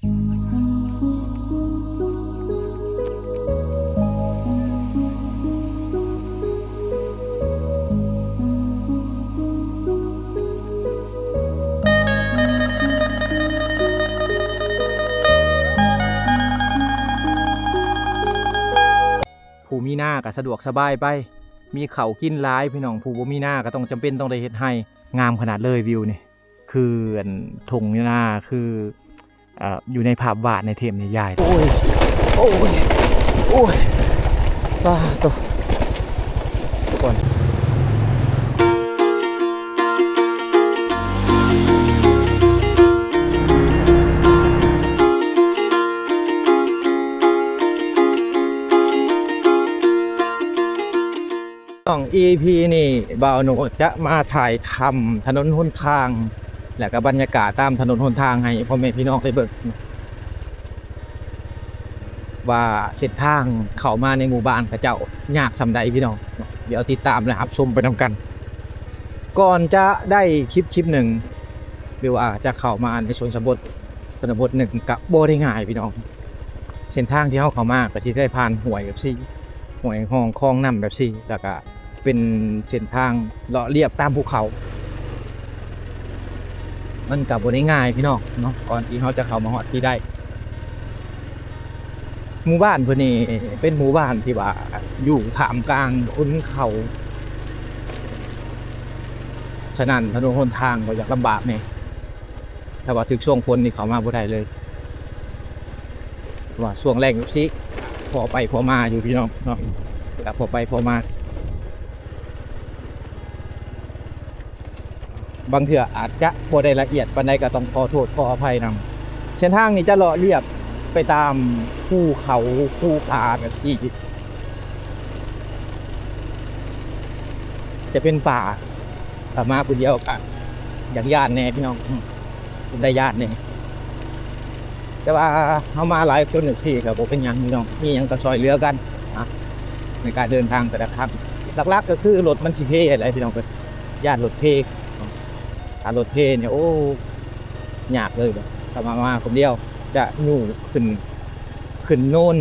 ผู้มีหน้าก็สะดวกสบายไปมีเขากินหลายพี่น้องผู้บ่มีหน้าก็ต้องจำเป็นต้องได้เฮ็ดให้งามขนาดเลยวิวนี่คือทุ่งหน้าคืออยู่ในภาพวาดในเทมนิยายโอ้ยโอ้ยโอ้ยป้าตัวก่อนต้อง EP นี่บ่าวโหนดจะมาถ่ายทำถนนหนทางและก็บรรยากาศตามถนนหนทางให้พ่อแม่พี่น้องได้เบิ่งว่าเส้นทางเข้ามาในหมู่บ้านเขาเจ้ายากส่ำใดพี่น้องเดี๋ยวติดตามและรับชมไปนำกันก่อนจะได้คลิปหนึ่งวิวจะเข้ามาในชนบทหนึ่งกับบ่ได้ง่ายพี่น้องเส้นทางที่เข้ามาก็สิได้ผ่านห้วยแบบซี่ห้วยห้องคลองน้ำแบบซี่แล้วก็เป็นเส้นทางเลาะเรียบตามภูเขามันกับบ่ได้ง่ายพี่น้องเนาะก่อนที่เขาจะเข้ามาฮอดที่ได้หมู่บ้านเพิ่นนี่เป็นหมู่บ้านที่ว่าอยู่ท่ามกลางขุนเขาฉะนั้นถนนหนทางก็อยากลำบากแน่ถ้าว่าถึงช่วงฝนนี่เข้ามาบ่ได้เลยว่าช่วงแรงจังซี่พอไปพอมาอยู่พี่น้องเนาะก็พอไปพอมาบางเทื่ออาจจะบ่ได้ละเอียดปานใดก็ต้องขอโทษขออภัยนำเส้นทางนี้จะเลาะเรียบไปตามภูเขาภูผาแบบซี่จะเป็นป่าถ้ามาผู้เดียวก็อย่างย่านแน่พี่น้องได้ย่านแน่แต่ว่าเฮามาหลายคนที่ก็บ่เป็นหยังพี่น้องมีหยังก็ช่วยเหลือกันในการเดินทางแต่ละครั้งหลักๆก็คือรถมันสิเพอะไรพี่น้องเพิ่นย่านรถเพถ้ารถเพเนี่ยโอ้ยากเลยถ้ามาคนเดียวจะยู่ขึ้นโน่น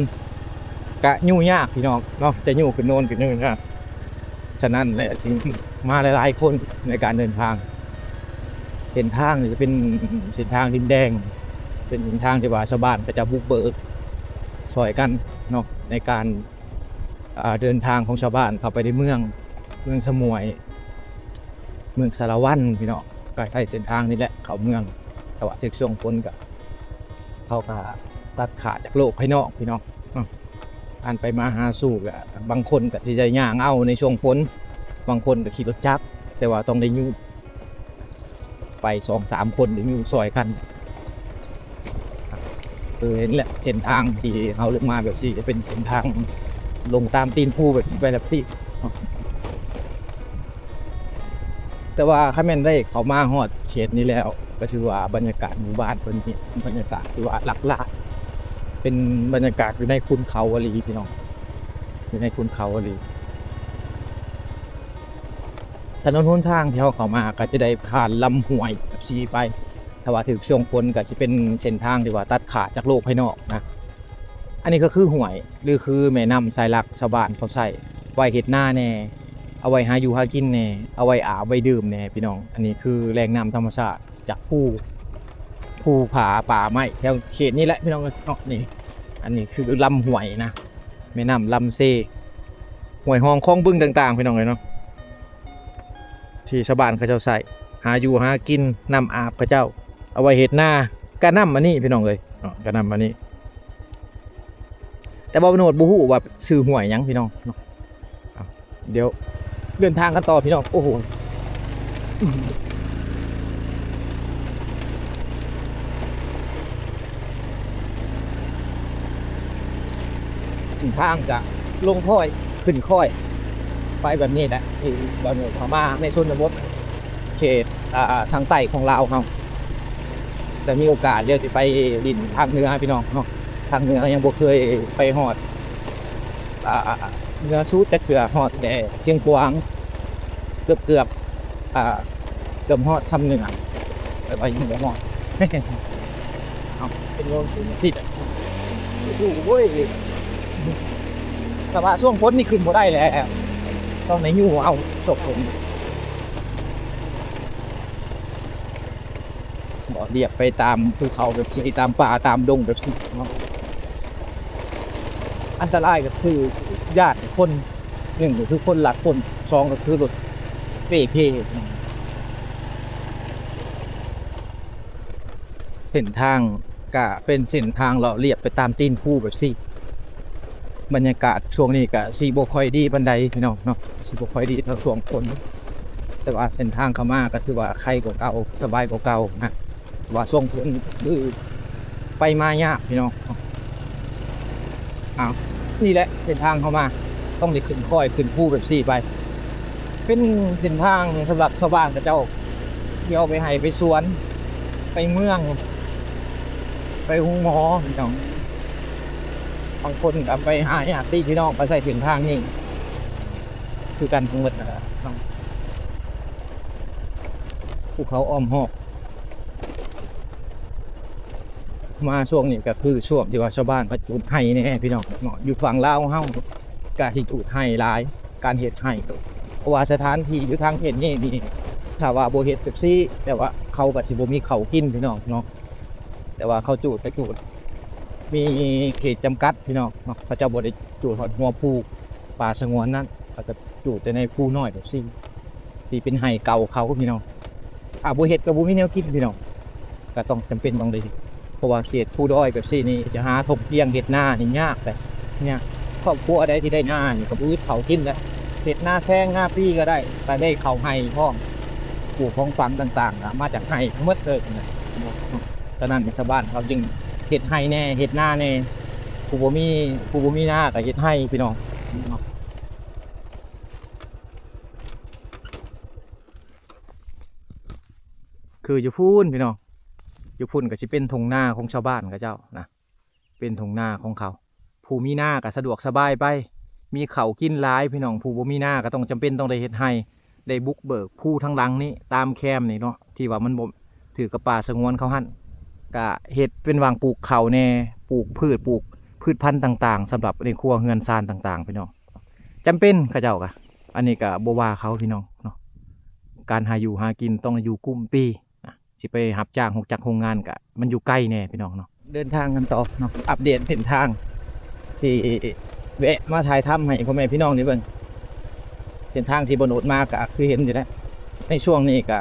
กะยู่ยากพี่น้องเนาะจะยู่ขึ้นโน่นขึ้นนี่ครับฉะนั้นแหละถึงมาหลายๆคนในการเดินทางเส้นทางนี่จะเป็นเส้นทางดินแดงเป็นเส้นทางที่ว่าชาวบ้านก็จะบุกเบิกช่วยกันเนาะในการเดินทางของชาวบ้านเข้าไปในเมืองสมวยเมืองสารวัตรพี่น้องก็ใช้เส้นทางนี้แหละเข้าเมืองแต่ว่าถึงช่วงฝนก็เขาก็ตัดขาดจากโลกภายนอกพี่น้องอ่านไปมาหาสู่ก็บางคนก็ที่จะย่างเอาในช่วงฝนบางคนก็ขี่รถจักรแต่ว่าต้องได้อยู่ไป 2-3 คนได้อยู่ซอยกันเห็นแหละเส้นทางที่เขาเลือกมาแบบที่จะเป็นเส้นทางลงตามตีนภูแบบที่แต่ว่าถ้าแม่นได้เขามาฮอดเขตนี้แล้วก็ถือว่าบรรยากาศหมู่บ้านเพิ่นนี่บรรยากาศที่ว่าหลักล้านเป็นบรรยากาศอยู่ในคุณเขาอลีพี่น้องอยู่ในคุณเขาอลีถนนหนทางที่เขามาก็จะได้ผ่านลำห้วยแบบซีไปถ้าว่าถึงช่วงฝนก็จะเป็นเส้นทางที่ว่าตัดขาดจากโลกภายนอกนะอันนี้ก็คือห้วยหรือคือแม่น้ำสายหลักชาวบ้านเขาใช้ไว้เฮ็ดนาแน่เอาไว้หาอยู่หากินแน่เอาไว้อาบไว้ดื่มแน่พี่น้องอันนี้คือแหล่งน้ำธรรมชาติจากภูผาป่าไม้แถวเขตนี้แหละพี่น้องเนาะนี่อันนี้คือลำห้วยนะแม่น้ำลำเซห้วยห้องคลองบึงต่างๆพี่น้องเลยเนาะที่ชาวบ้านเขาเจ้าใส่หาอยู่หากินน้ำอาบเขาเจ้าเอาไว้เฮ็ดนากะน้ำมานี่พี่น้องเลยกะน้ำมานี่แต่บ่โนดบ่ฮู้ว่าชื่อห้วยหยังพี่น้องเนาะเดี๋ยวเดินทางกันต่อพี่น้องโอ้โหทางจะลงค่อยขึ้นค่อยไปแบบนี้แหละที่บ่โนดเข้ามาในชนบทเขตทางใต้ของลาวเขาแต่มีโอกาสเดี๋ยวสิไปดินทางเหนือพี่น้องเนาะทางเหนือยังบ่เคยไปฮอดเหนือสุดแต่เกือฮอดแต่เชียงกวางเกือบฮอดซ้ำเหนือไปยังบ่ฮอด เอาเป็นโงนติดโอ้ยแต่ว่าช่วงพ้นนี่ขึ้นบ่ได้แหละต้องในยู่เอาศพผมบ่เรียบไปตามภูเขาแบบสิตามป่าตามดงแบบสิอันตรายก็คือญาติคนหนึ่งก็คือคนหลักคนสองก็คือรถเป้เส้นทางก็เป็นเส้นทางเลาะเรียบไปตามตีนภูแบบสิบรรยากาศช่วงนี้ก็สิบ่ค่อยดีปานใดพี่น้องเนาะสิบ่ค่อยดีเท่าช่วงฝนแต่ว่าเส้นทางเข้ามาก็ถือว่าใครกว่าเก่าสบายกว่าเก่านะว่าช่วงฝนคือไปมายากพี่น้องอ้าวนี่แหละเส้นทางเข้ามาต้องได้ขึ้นค่อยขึ้นภูแบบสิไปเป็นเส้นทางสำหรับชาวบ้านกับเจ้าเที่ยวไปไห้ไปสวนไปเมืองไปโรงหมอพี่น้องบางคนก็ไปหาญาติพี่น้องไปใส่เส้นทางนี่คือกันทั้งหมดนะครับภูเขาอ้อมหอกมาช่วงนี้ก็คือช่วงที่ว่าชาวบ้านเขาจุดไห้แน่พี่น้องเนาะอยู่ฝั่งลาวเฮาก็สิจุดไห้หลายการเฮ็ดไห้เพราะว่าสถานที่อยู่ทางเขตนี้นี่ถ้าว่าบ่เฮ็ดแบบซี่แต่ว่าเขาก็สิบ่มีข้าวกินพี่น้องเนาะแต่ว่าเขาจุดไปจุดมีเขตจำกัดพี่น้องเนาะเขาเจ้าบ่ได้จุดฮอดหัวภูป่าสงวนนั้นเขาจะจุดแต่ในภูน้อยแบบซี่ที่เป็นไห้เก่าเขาพี่น้องบ่เฮ็ดก็บ่มีแนวกินพี่น้องก็ต้องจำเป็นต้องได้เพราะว่าเขตภูด้อยแบบซี่นี่จะหาทบเลี้ยงเฮ็ดนานี่ยากเลยเนี่ยครอบครัวใดที่ได้นานี่ก็บ่อึดเขากินแล้วเฮ็ดนาแซงนาปีก็ได้แต่ได้เข้าไห้พร้อมปลูกของฝังต่างๆมาจากไห้ทั้งหมดเลยนะฉะนั้นชาวบ้านเขาจึงเฮ็ดไห้แน่เฮ็ดนาแน่ผู้บ่มีนาก็เฮ็ดไห้พี่น้องคืออยู่พูนพี่น้องอยู่พุ่นก็สิเป็นทุ่งนาของชาวบ้านเขาเจ้านะเป็นทุ่งนาของเขาผู้มีนาก็สะดวกสบายไปมีเขาวกินหลายพี่น้องผู้บ่มีนาก็ต้องจำเป็นต้องได้เฮ็ดให้ได้บุกเบิกผู้ทั้งหลังนี้ตามแคมนี่เนาะที่ว่ามันบ่ถือกับป่าสงวนเขาหั่นก็เฮ็ดเป็นวางปลูกข้าวแน่ปลูกพืชพันธุ์ต่างๆสำหรับในครัวเฮือนซานต่างๆพี่น้องจำเป็นเขาเจ้าก็อันนี้ก็บ่ว่าเขาพี่น้องเนาะการหาอยู่หากินต้องอยู่กุมปีสิไปรับจ้างหกจักโรงงานกะมันอยู่ใกล้แน่พี่น้องเนาะเดินทางกันต่อเนาะอัปเดตเส้นทางที่แวะมาถ่ายทำให้พ่อแม่พี่น้องนี่เบิ่งเส้นทางที่บนโนดมากะคือเห็นอยู่แล้วในช่วงนี้ก็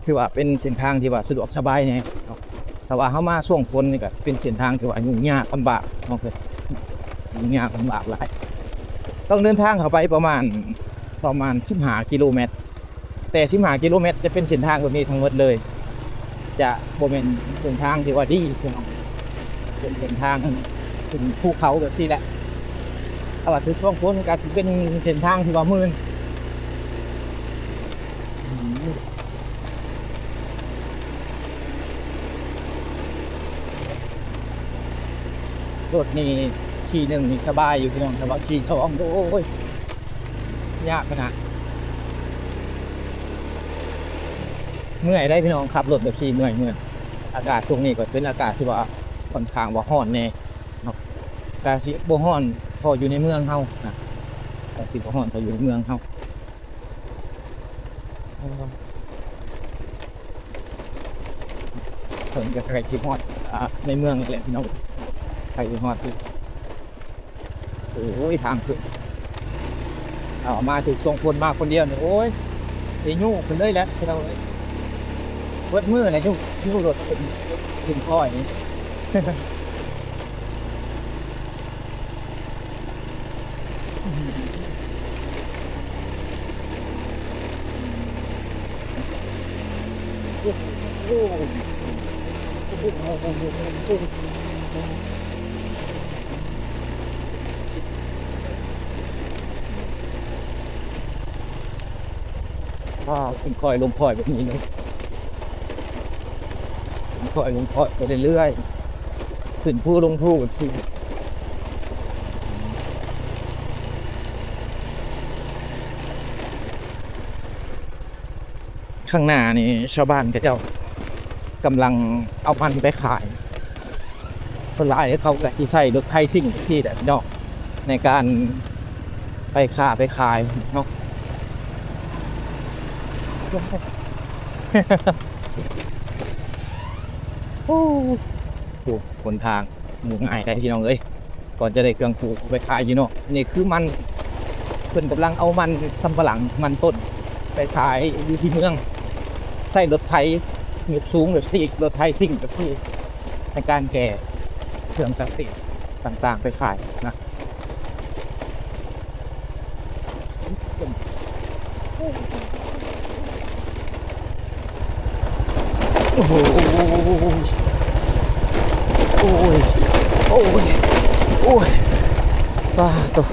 คือว่าเป็นเส้นทางที่ว่าสะดวกสบายแน่เนาะแต่ว่าเข้ามาช่วงฝนนี่ก็เป็นเส้นทางที่ว่ายุ่งยากลำบากเนาะเพิ่นยุ่งยากลำบากหลายต้องเดินทางเข้าไปประมาณ15กิโลเมตรแต่15กิโลเมตรจะเป็นเส้นทางแบบนี้ทั้งหมดเลยจะบ่แม่นเส้นทางที่ว่าดีพี่น้องเป็นเส้นทางขึ้นภูเขาแบบนี้แหละแต่ว่าคือช่วงฝนก็สิเป็นเส้นทางที่ว่ามืดรถนี่ขี่หนึ่งนี่สบายอยู่พี่น้องแต่ว่าขี่สองโอ้ยยากขนาดเมื่อยได้พี่น้องขับรถแบบขี่เมื่อยอากาศช่วงนี้ก็เป็นอากาศที่ว่าค่อนข้างว่าร้อนแน่เนาะกาสิบ่ร้อนพออยู่ในเมืองเฮานะกาสิบ่ร้อนพออยู่ในเมืองเฮาเพิ่นก็ใกล้สิฮอดในเมืองนี่แหละพี่น้องใกล้สิฮอดคือโอ้ยทางขึ้นมาถึงทรงพลมาคนเดียวนี่โอ้ยสิยุ่งขึ้นเลยแหละพี่น้องเอ้ยเบิดมื้อเลยยุ่งรถขึ้นค่อยนี่โอ้ขึ้นค่อยลงค่อยแบบนี้เลยขึ้นค่อยลงค่อยไปเรื่อยๆขึ้นภูลงภูแบบสิข้างหน้านี่ชาวบ้านเขาเจ้ากำลังเอามันไปขาย คนหลายเขาก็สิใช้รถไถซิ่งที่แบบเนาะในการไปค้าไปขายเนาะ โอ้โหหนทางหมู่ง่ายได้พี่น้องเอ้ยก่อนจะได้เครื่องปลูกไปขายอยู่เนาะนี่คือมันเพิ่นกำลังเอามันสำปะหลังมันต้นไปขายอยู่ที่เมืองใช้รถไถยกสูงแบบซี่รถไถซิ่งแบบที่ในการแก่เครื่องเกษตรต่างๆไปขายนะโอ้โหโอ้ยโอ้ยโอ้ยป้าตัว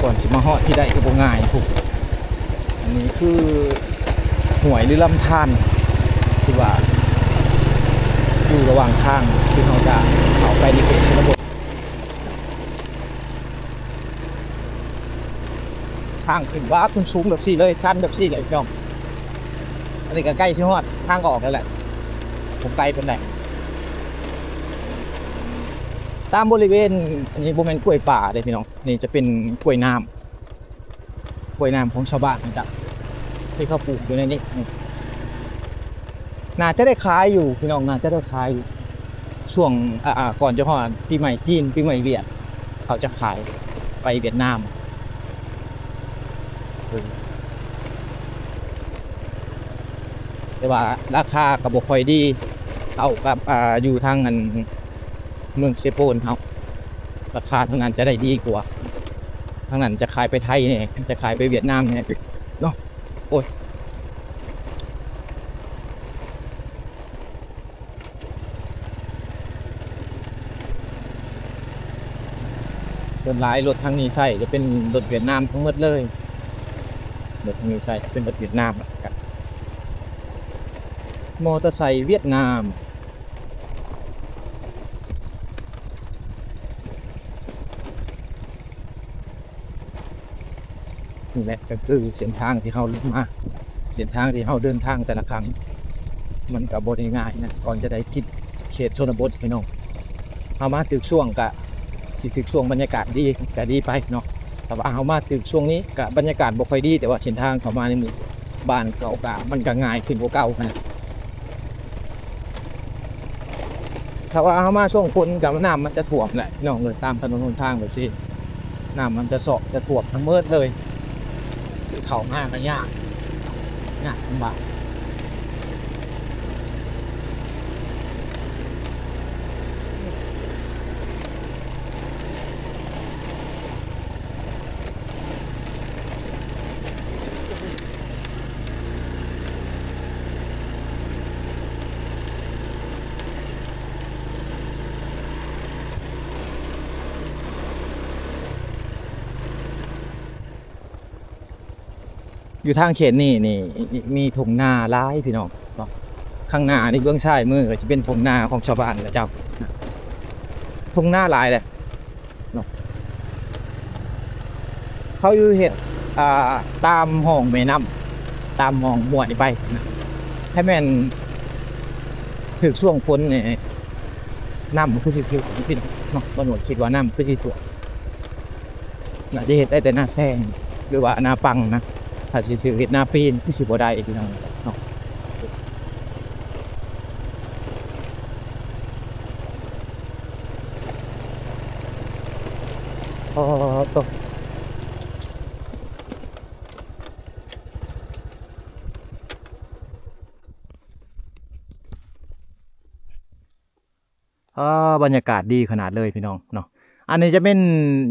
ก่อนสิมาฮอดที่ได้ก็บ่ง่ายพวกอันนี้คือห่วยหรือลำธารที่ว่าอยู่ระหว่างทางที่เราจะเข้าไปในเขตชนบททางขึ้นว่าขึ้นสูงแบบซี่เลยสั้นแบบซี่เลยพี่น้องอันนี้ก็ใกล้ชิฮอดทางออกแล้วแหละผมไกลเป็นไหนตามบริเวณอันนี้บ่แม่นกล้วยป่าเด้พี่น้องนี่จะเป็นกล้วยน้ำของชาวบ้านนะครับที่เขาปลูกอยู่ในนี้น่าจะได้ขายอยู่พี่น้องน่าจะได้ขายอยู่ช่วงก่อนจะฮอดปีใหม่จีนปีใหม่เวียดเขาจะขายไปเวียดนามแต่ว่าราคาก็บ่ค่อยดีเท่ากับอยู่ทางอันเมืองเซโปนเฮาราคาทางนั้นจะได้ดีกว่าทางนั้นจะขายไปไทยเนี่ยจะขายไปเวียดนามเนี่ยเนาะโอ้ยส่วนหลายรถทางนี้ใช้จะเป็นรถเวียดนามทั้งหมดเลยรถทางนี้ใช้เป็นรถเวียดนามครับมอเตอร์ไซค์เวียดนามนี่แหละก็คือเส้นทางที่เรามาเส้นทางที่เราเดินทางแต่ละครั้งมันก็บ่ได้ง่ายนะก่อนจะได้คิดเขตชนบทพี่น้องเอามาถึงช่วงก็สิถึงช่วงบรรยากาศดีก็ดีไปเนาะแต่ว่าเอามาถึงช่วงนี้ก็บรรยากาศบ่ค่อยดีแต่ว่าเส้นทางเข้ามาในหมู่บ้านเก่าก็มันก็ง่ายขึ้นกว่าเก่านะถ้าว่าเอามาช่วงฝนก็น้ำมันจะท่วมแหละพี่น้องเลยตามถนนหนทางแบบนี้น้ำมันจะจะท่วมทั้งเมิดเลยเข้ามาก็ยากลำบาก อยู่ทางเขตนี่มีทุ่งนาหลายพี่น้องเนาะข้างหน้านี่เบื้องซ้ายมือก็จะเป็นทุ่งนาของชาวบ้านแหละเจ้าทุ่งนาหลายแหละเนาะเขาอยู่เฮ็ดอ่ตามห้องแม่น้ำตามห้องหมวดนี่ไปนะให้แม่นถึกช่วงฝนนี่น้ำมันคือสิท่วมพี่น้องเนาะบ่หนวดคิดว่าน้ำคือสิท่วมน่าจะเฮ็ดได้แต่หน้าแซงหรือว่าหน้าปังนะถ้าสิซื้อเฮ็ดหน้าปีนคือสิบ่ได้พี่น้องเนาะอ๋อต บรรยากาศดีขนาดเลยพี่น้องเนาะอันนี้จะเป็น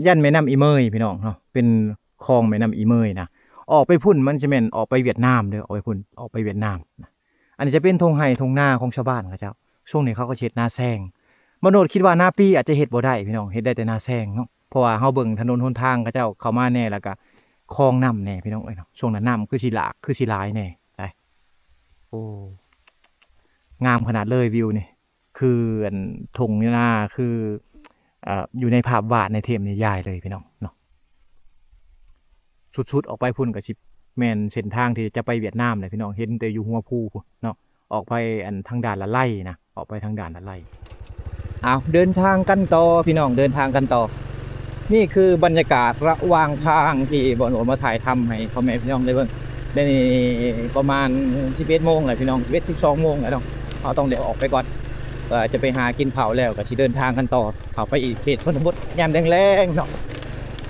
ย่านแม่น้ำอีเมยพี่น้องเนาะเป็นคลองแม่น้ำอีเมยนะออกไปพุ่นมันจะเป็นออกไปเวียดนามเด้อออกไปพุ่นออกไปเวียดนามนะอันนี้จะเป็นทงไห่ทงนาของชาวบ้านเขาเจ้าช่วงนี้เขาก็เฮ็ดนาแซงมโนดคิดว่าหน้าปีอาจจะเฮ็ดบ่ได้พี่น้องเฮ็ดได้แต่นาแซงเนาะเพราะว่าเฮาเบิ่งถนนหนทางเขาเจ้าเข้ามาแน่แล้วก็คลองน้ำแน่พี่น้องเอ้ยเนาะช่วงนั้นน้ำคือสิหลากคือสิหลายแน่ไปโอ้งามขนาดเลยวิวนี่ คืออันทุ่งนาคืออยู่ในภาพวาดในเทมนิยายเลยพี่น้องเนาะสุดๆออกไปพุ่นกับชิแม่นเส้นทางที่จะไปเวียดนามเลยพี่น้องเห็นแต่อยู่หัวภูเนาะออกไปอันทางด่านละไล่นะออกไปทางด่านละไล่ เอาเดินทางกันต่อพี่น้องเดินทางกันต่อนี่คือบรรยากาศระหว่างทางที่บอลโอนมาถ่ายทำให้พ่อแม่พี่น้องได้เบิ่งได้ประมาณ11 โมงแหละพี่น้อง12 โมงแล้วเนาะเราต้องเดี๋ยวออกไปก่อนจะไปหากินข้าวแล้วก็สิเดินทางกันต่อเข้าไปอีกเขตชนบทยามแรงๆเนาะ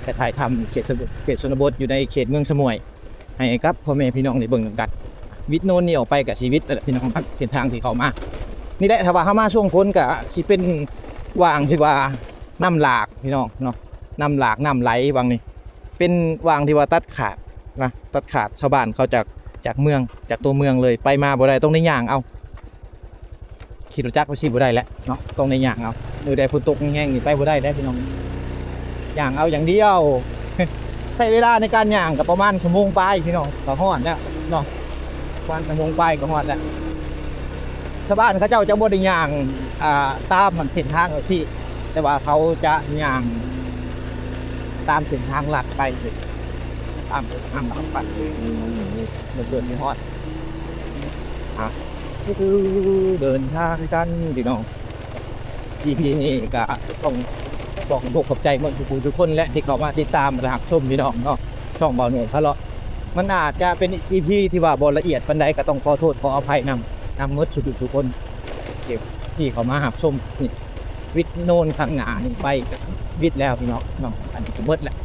ไปถ่ายทำเขตชนบทอยู่ในเขตเมืองสมุยให้ครับพ่อแม่พี่น้องได้เบิ่งกันวิทย์โน่นนี่ออกไปกับชีวิตพี่น้องครับเส้นทางที่เขามานี่แหละถ้าว่าเขามาช่วงพ้นก็สิเป็นวางที่ว่าน้ำหลากพี่น้องเนาะน้ำหลากน้ำไหลวางนี่เป็นวางที่ว่าตัดขาดนะตัดขาดชาวบ้านเขาจากเมืองจากตัวเมืองเลยไปมาบ่ได้ต้องในย่างเอาขี่รถจักรไปสิบ่ได้แล้วเนาะต้องในย่างเอามือใดฝนตกแห้งนี่ไปบ่ได้แล้วพี่น้องย่างเอาอย่างเดียว ใช้เวลาในการย่างกับประมาณชั่วโมงปลายพี่น้องก็ฮอดแล้วเนาะประมาณชั่วโมงปลายก็ฮอดแล้วชาวบ้านเขาเจ้าจะบ่ได้ย่างตามเส้นทางที่แต่ว่าเขาจะย่างตามเส้นทางลัดไปตามเส้นทางลัดไปเดินไม่ฮอดนี่คือเดินทางกันพี่น้อง EP นี้ก็ต้องบอกขอบใจหมดทุกคนและที่เข้ามาติดตามรับชมพี่น้องเนาะช่องเบาหน่วยพะเลาะมันอาจจะเป็น EP ที่ว่าบ่ละเอียดปานใดก็ต้องขอโทษขออภัยนำหมดทุกคนที่เข้ามารับชมนี่วิทย์โน่นข้างหน้านี่ไปวิทย์แล้วพี่น้องอันนี้ก็หมดแล้ว